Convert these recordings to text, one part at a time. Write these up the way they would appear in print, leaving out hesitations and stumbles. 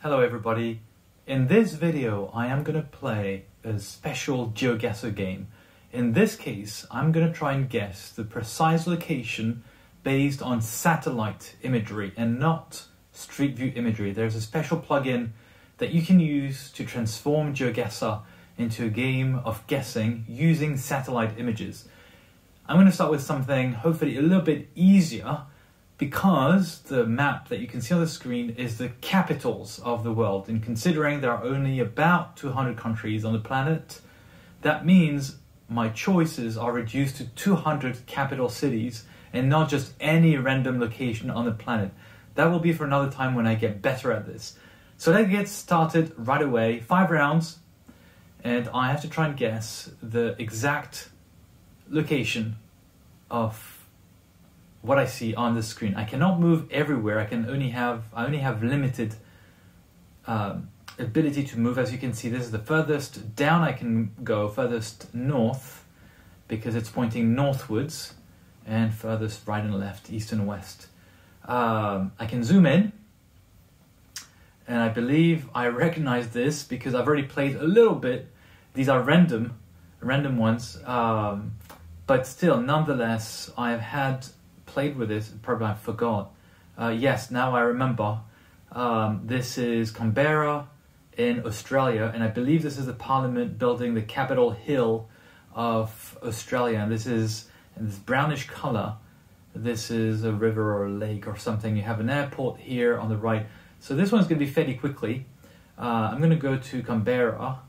Hello everybody. In this video I am going to play a special GeoGuessr game. In this case I'm going to try and guess the precise location based on satellite imagery and not street view imagery. There's a special plugin that you can use to transform GeoGuessr into a game of guessing using satellite images. I'm going to start with something hopefully a little bit easier, because the map that you can see on the screen is the capitals of the world, and considering there are only about 200 countries on the planet, that means my choices are reduced to 200 capital cities and not just any random location on the planet. That will be for another time when I get better at this. So let's get started right away. 5 rounds, and I have to try and guess the exact location of what I see on the screen. I cannot move everywhere. I only have limited ability to move. As you can see, this is the furthest down I can go, furthest north, because it's pointing northwards, and furthest right and left, east and west. I can zoom in, and I believe I recognize this because I've already played a little bit. These are random ones, but still, nonetheless, I have played with this, probably I forgot. Yes, now I remember. This is Kombera in Australia, and I believe this is the Parliament building, the Capitol Hill of Australia. And this is in this brownish color. This is a river or a lake or something. You have an airport here on the right. So this one's going to be fairly quickly. I'm going to go to Kombera.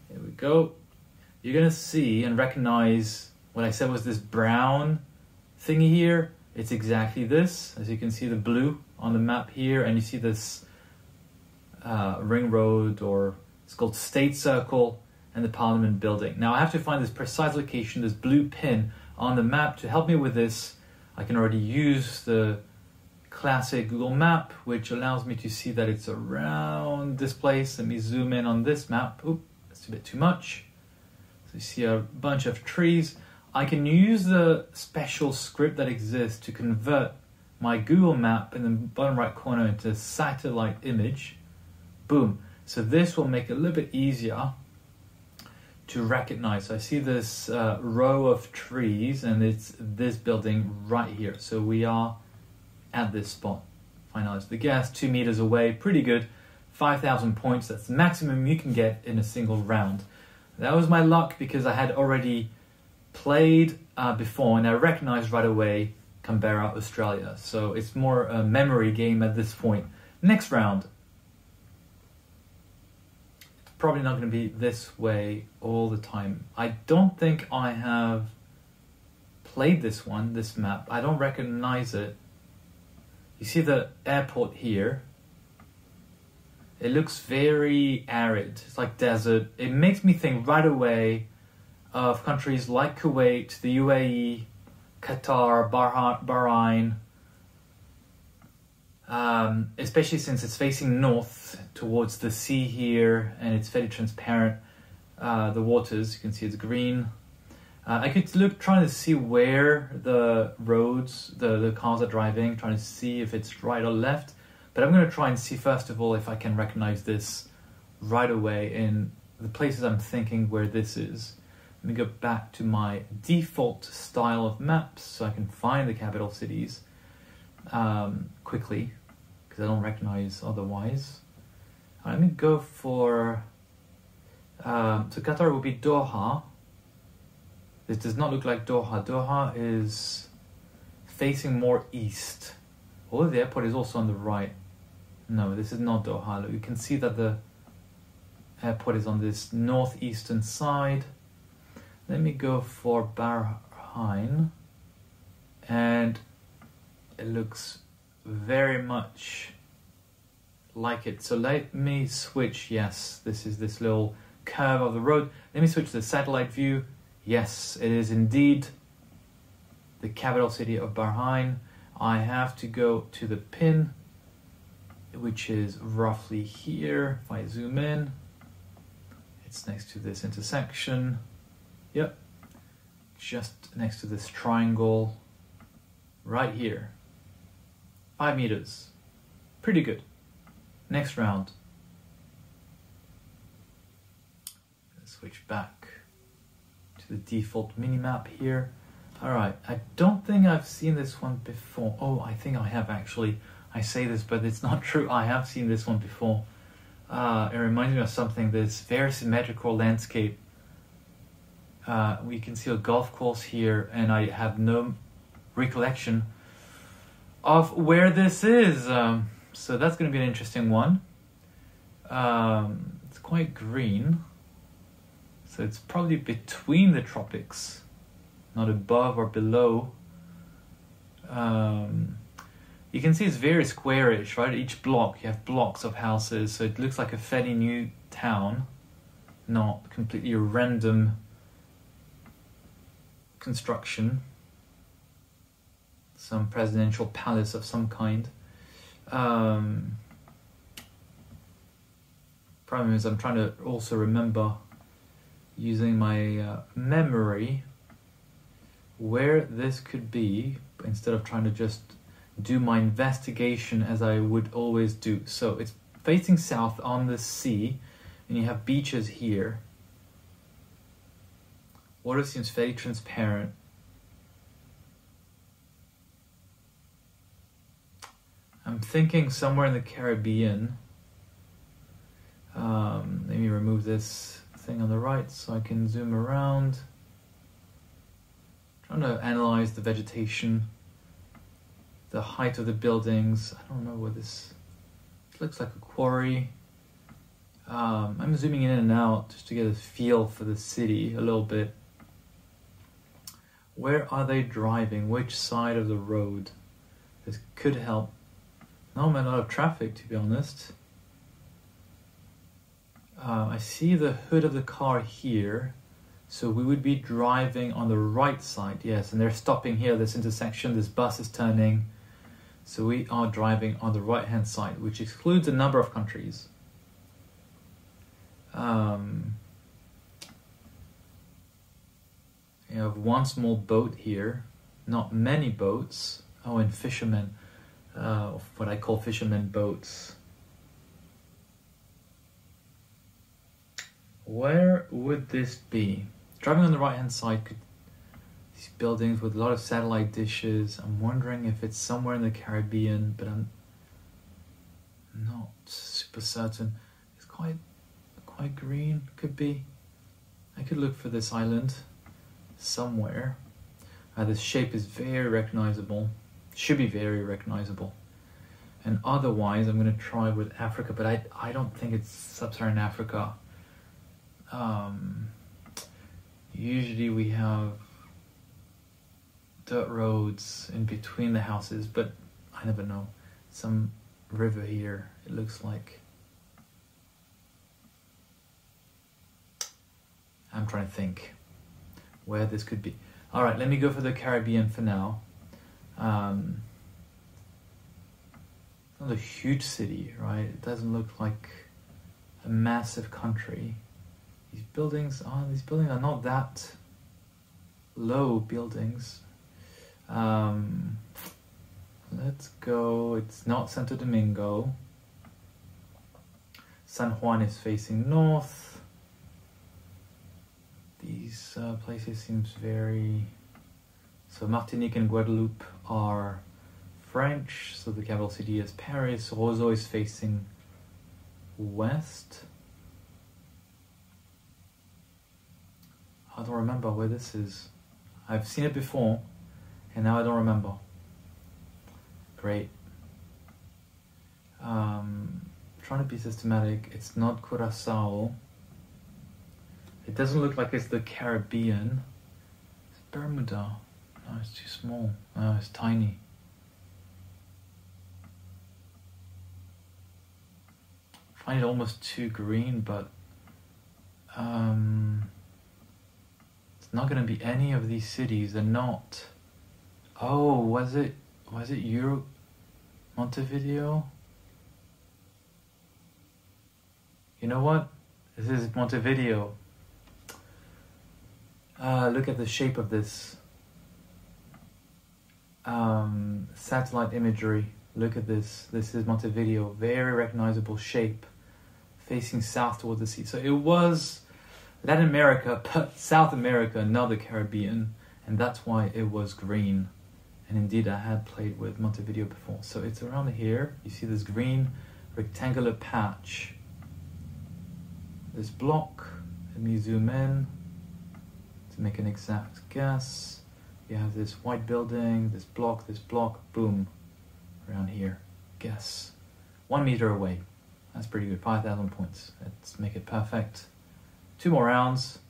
Here we go. You're going to see and recognize what I said was this brown thingy here. It's exactly this. As you can see, the blue on the map here, and you see this ring road, or it's called State Circle, and the Parliament building. Now I have to find this precise location, this blue pin on the map. To help me with this, I can already use the classic Google map, which allows me to see that it's around this place. Let me zoom in on this map. Oop, that's a bit too much. So you see a bunch of trees. I can use the special script that exists to convert my Google map in the bottom right corner into a satellite image. Boom. So this will make it a little bit easier to recognize. So I see this row of trees, and it's this building right here. So we are at this spot. Finalize the guess. 2 meters away. Pretty good. 5,000 points. That's the maximum you can get in a single round. That was my luck because I had already played before, and I recognized right away Kombera, Australia. So it's more a memory game at this point. Next round. It's probably not going to be this way all the time. I don't think I have played this map. I don't recognize it. You see the airport here. It looks very arid. It's like desert. It makes me think right away of countries like Kuwait, the UAE, Qatar, Bahrain, especially since it's facing north towards the sea here, and it's fairly transparent. The waters, you can see it's green. I could trying to see where the roads, the cars are driving, trying to see if it's right or left. But I'm going to try and see first of all if I can recognize this right away in the places I'm thinking where this is. Let me go back to my default style of maps so I can find the capital cities quickly, because I don't recognize otherwise. Let me go for, so Qatar will be Doha. This does not look like Doha. Doha is facing more east. Oh, the airport is also on the right. No, this is not Doha. Look, you can see that the airport is on this northeastern side. Let me go for Bahrain, and it looks very much like it. So let me switch. Yes, this is this little curve of the road. Let me switch to the satellite view. Yes, it is indeed the capital city of Bahrain. I have to go to the pin, which is roughly here. If I zoom in, it's next to this intersection. Yep, just next to this triangle right here. 5 meters. Pretty good. Next round. Let's switch back to the default minimap here. Alright, I don't think I've seen this one before. Oh, I think I have actually. I say this, but it's not true. I have seen this one before. It reminds me of something, this very symmetrical landscape. We can see a golf course here, and I have no recollection of where this is. So that's going to be an interesting one. It's quite green. So it's probably between the tropics, not above or below. You can see it's very squarish, right? Each block, you have blocks of houses, so it looks like a fairly new town, not completely a random construction. Some presidential palace of some kind. Problem is I'm trying to also remember, using my memory, where this could be, instead of trying to just do my investigation as I would always do. So it's facing south on the sea, and you have beaches here. Water seems fairly transparent. I'm thinking somewhere in the Caribbean. Let me remove this thing on the right so I can zoom around. Trying to analyze the vegetation, the height of the buildings. I don't know what this... It looks like a quarry. I'm zooming in and out just to get a feel for the city a little bit. Where are they driving? Which side of the road? This could help. Not a lot of traffic, to be honest. I see the hood of the car here. So we would be driving on the right side, yes, and they're stopping here, this intersection, this bus is turning. So we are driving on the right-hand side, which excludes a number of countries. You have one small boat here, not many boats. Oh, and fishermen, what I call fishermen boats. Where would this be? Driving on the right-hand side, these buildings with a lot of satellite dishes. I'm wondering if it's somewhere in the Caribbean, but I'm not super certain. It's quite green. Could be. I could look for this island somewhere. This shape is very recognizable. Should be very recognizable. And otherwise, I'm going to try with Africa, but I don't think it's sub-Saharan Africa. Usually we have dirt roads in between the houses, but I never know. Some river here, it looks like. I'm trying to think where this could be. Alright, let me go for the Caribbean for now. Not a huge city, right? It doesn't look like a massive country. These buildings are not that low buildings. Let's go. It's not Santo Domingo. San Juan is facing north. These places seems very... So Martinique and Guadeloupe are French, so the capital city is Paris. Roseau is facing west. I don't remember where this is. I've seen it before, and now I don't remember. Great. Trying to be systematic. It's not Curaçao. It doesn't look like it's the Caribbean. It's Bermuda. No, it's too small. No, it's tiny. I find it almost too green, but it's not going to be any of these cities. They're not. Oh, was it Montevideo? You know what? This is Montevideo. Look at the shape of this. Satellite imagery. Look at this. This is Montevideo. Very recognizable shape, facing south toward the sea. So it was Latin America, but South America, not the Caribbean, and that's why it was green. And indeed, I had played with Montevideo before. So it's around here. You see this green rectangular patch. This block. Let me zoom in to make an exact guess. You have this white building, this block, boom, around here. Guess. 1 meter away. That's pretty good. 5,000 points. Let's make it perfect. 2 more rounds.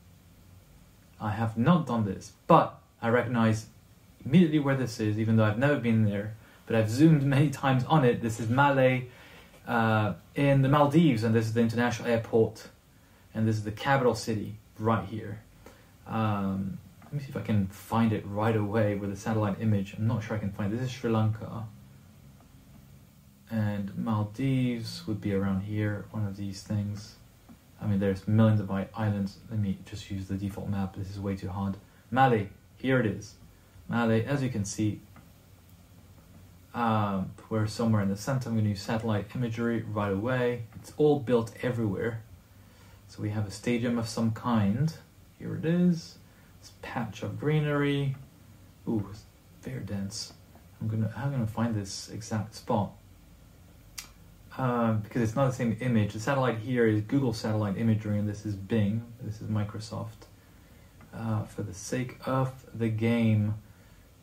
I have not done this, but I recognize immediately where this is, even though I've never been there, but I've zoomed many times on it. This is Malé in the Maldives, and this is the international airport, and this is the capital city right here. Let me see if I can find it right away with a satellite image. I'm not sure I can find it. This is Sri Lanka. And Maldives would be around here, one of these things. I mean, there's millions of islands. Let me just use the default map. This is way too hard. Malé, here it is. Malé, as you can see, we're somewhere in the center. I'm going to use satellite imagery right away. It's all built everywhere. So we have a stadium of some kind. Here it is. This patch of greenery. Ooh, it's very dense. I'm gonna find this exact spot. Because it's not the same image. The satellite here is Google satellite imagery, and this is Bing. This is Microsoft. For the sake of the game,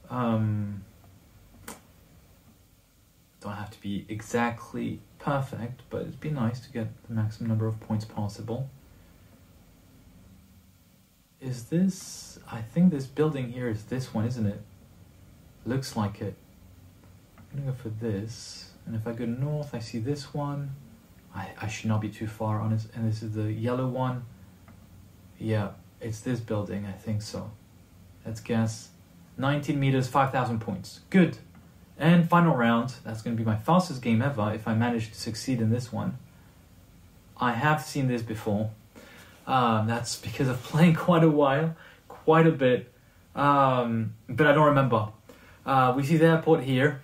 don't have to be exactly perfect, but it'd be nice to get the maximum number of points possible. Is this, I think this building here is this one, isn't it? Looks like it. I'm gonna go for this. And if I go north, I see this one. I should not be too far on it. And this is the yellow one. Yeah, it's this building, I think so. Let's guess. 19 meters, 5,000 points. Good. And final round. That's going to be my fastest game ever if I manage to succeed in this one. I have seen this before. That's because of playing quite a while, quite a bit. But I don't remember. We see the airport here.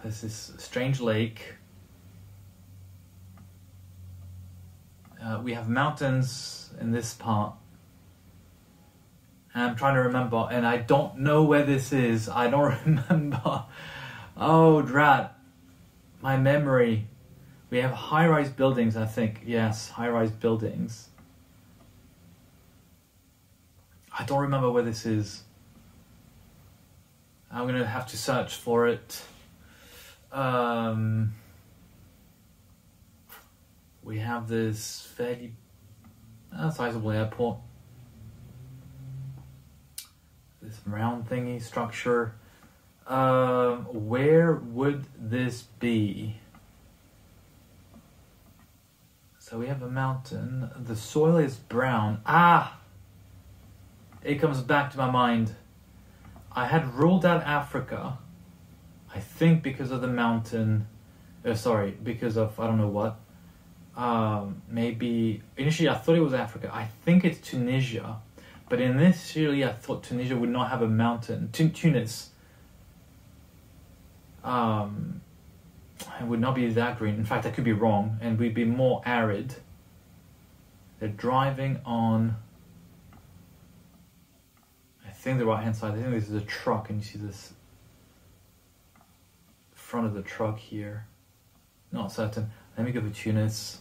This is a strange lake. We have mountains in this part. And I'm trying to remember, and I don't know where this is. I don't remember. Oh, drat. My memory. We have high-rise buildings, I think. Yes, high-rise buildings. I don't remember where this is. I'm going to have to search for it. We have this fairly sizable airport. This round thingy structure. Where would this be? So we have a mountain. The soil is brown. Ah! It comes back to my mind. I had ruled out Africa, I think because of the mountain, because of, I don't know what. Maybe, initially I thought it was Africa. I think it's Tunisia. But initially I thought Tunisia would not have a mountain. Tunis. It would not be that green. In fact, I could be wrong, and we'd be more arid. They're driving on, I think, the right-hand side. I think this is a truck, and you see this front of the truck here. Not certain. Let me go to Tunis,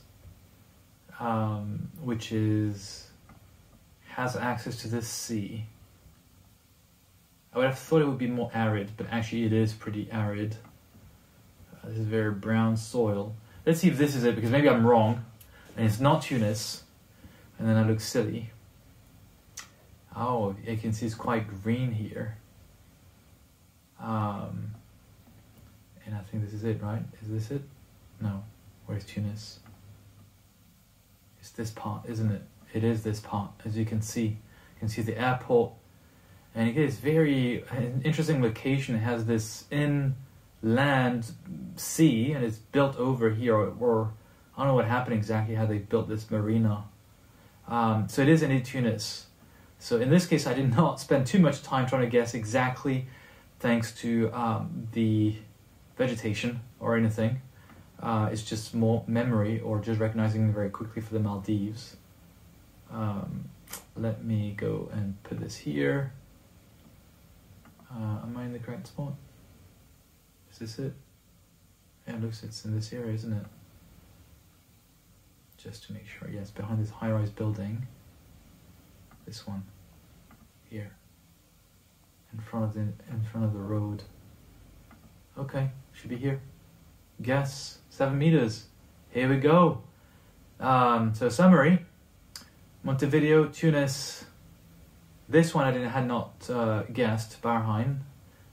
which has access to this sea. I would have thought it would be more arid, but actually it is pretty arid. This is very brown soil. Let's see if this is it, because maybe I'm wrong, and it's not Tunis, and then I look silly. Oh, you can see it's quite green here. And I think this is it, right? Is this it? No. Where's Tunis? It's this part, isn't it? It is this part, as you can see. You can see the airport. And it is an interesting location. It has this inland sea, and it's built over here, or I don't know what happened exactly, how they built this marina. So it is indeed Tunis. So in this case, I did not spend too much time trying to guess exactly, thanks to the vegetation or anything. It's just more memory or just recognizing very quickly for the Maldives. Let me go and put this here. Am I in the correct spot? Is this it? Yeah, it looks it's in this area, isn't it? Just to make sure, yes, behind this high-rise building. This one here, in front of the road. Okay, should be here. Guess 7 meters. Here we go. So summary: Montevideo, Tunis. This one I had not guessed. Bahrain,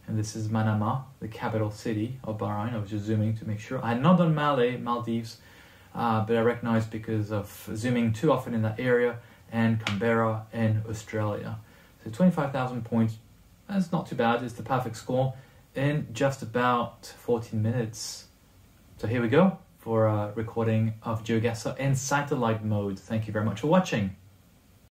and this is Manama, the capital city of Bahrain. I was just zooming to make sure. I had not done Maldives, but I recognized because of zooming too often in that area. And Kombera in Australia. So 25,000 points, that's not too bad. It's the perfect score in just about 14 minutes. So here we go for a recording of GeoGuessr in satellite mode. Thank you very much for watching.